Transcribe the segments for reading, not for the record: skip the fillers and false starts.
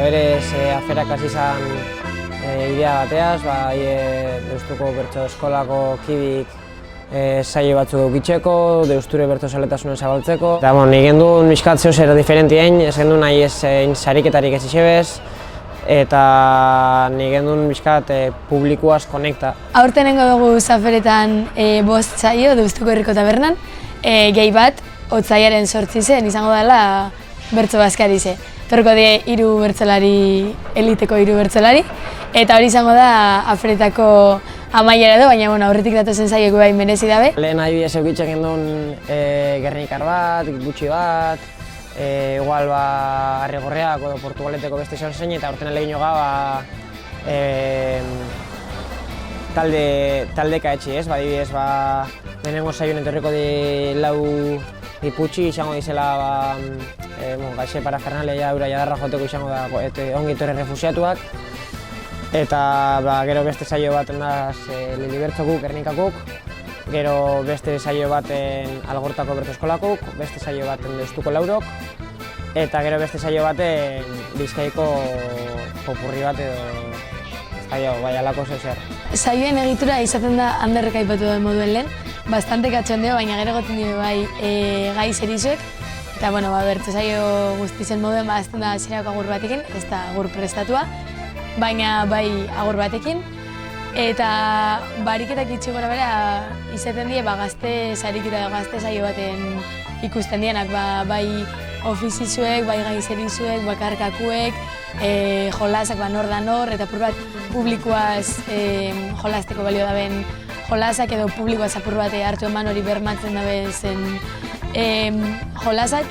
Berez, aferak hasi izan idea bateaz, Deustuko bertso eskolako kidik saio batzuk eukitzeko, Deusture bertso zaletasunen zabaltzeko. Eta, nik gendun miskat zeu zer diferentien, ez gendun nahi ez sariketarik ez izebez, eta nik gendun miskat publikoaz konekta. Aurtenengo dugu zaferetan 5 saio Deustuko Herriko Tabernan, gehi bat, otsaiaren 8 izango dela bertso bazkarize. Torko die 3 bertsolari, eliteko 3 bertsolari, eta hori izango da aferetako amaiera edo, baina aurretik datozen saioek bai merezi dabe. Lehen adibidez eukitzen gendun gernikar bat, gutxi bat, igual Arrigorriak edo Portugaleteko beste zein, eta aurten elegin joga taldeka etxi, ez? Adibidez, lehenengo saioen etorriko di 4 iputxi izango dizela gaixe parafernalia eura jadarra joteko izango da ongi etorri refusiatuak. Eta gero beste saio baten da Lilibertzokuk, Gernikakuk, gero beste saio baten Algortako bertso eskolakuk, beste saio baten Deustuko Laurok, eta gero beste saio baten Bizkaiko popurri bat edo bai alako zer. Saioen egitura izaten da Anderrek aipatu den moduen lehen, bastante katxondeo, baina gero goten dira bai gai zerizuek, eta bertso saio guztizen moduen azten da zirako agur batekin, ez da agur prestatua, baina bai agur batekin, eta bariketak itxi gora bera izaten die gazte sariketa gazte saio baten ikusten dienak, bai ofizizuek, bai gaizerizuek, bakarkakuek, jolasak nor da nor, eta apur bat publikoaz jolasteko balio daben jolasak edo publikoaz apur bat hartu eman hori bermatzen dabe zen jolasak.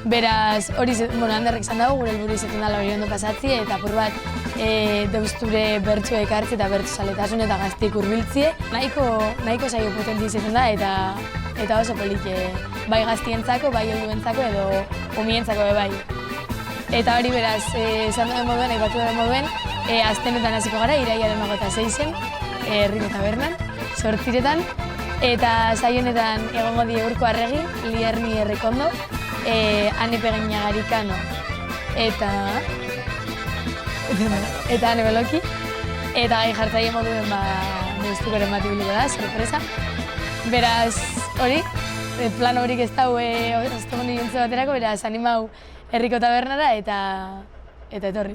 Beraz, hori Anderrek izan dago, gure helburu izaten dela hori ondo pasatzi, eta apur bat Deusture bertsoek hartzi eta bertso zaletasun eta gazteik hurbiltzie. Nahiko saio potenti izaten da eta oso polik bai gaztientzako, bai helduentzako edo umientzako bai. Eta hori beraz, esan duen moduen, aipatu duen moduen, aztenetan hasiko gara, irailaren 26-en, Herriko Tabernan, 8 eta saionetan egongo die Urko Arregi, Lierni Errekondo, Ane Pegainagarikano eta Ane Beloki, eta gai jartzaile moduen Deustukoren bat ibiliko da, sorpresa. Beraz, hori, plan horik ez dau ostegun diluntzea baterako, beraz animau Herriko Tabernara eta etorri.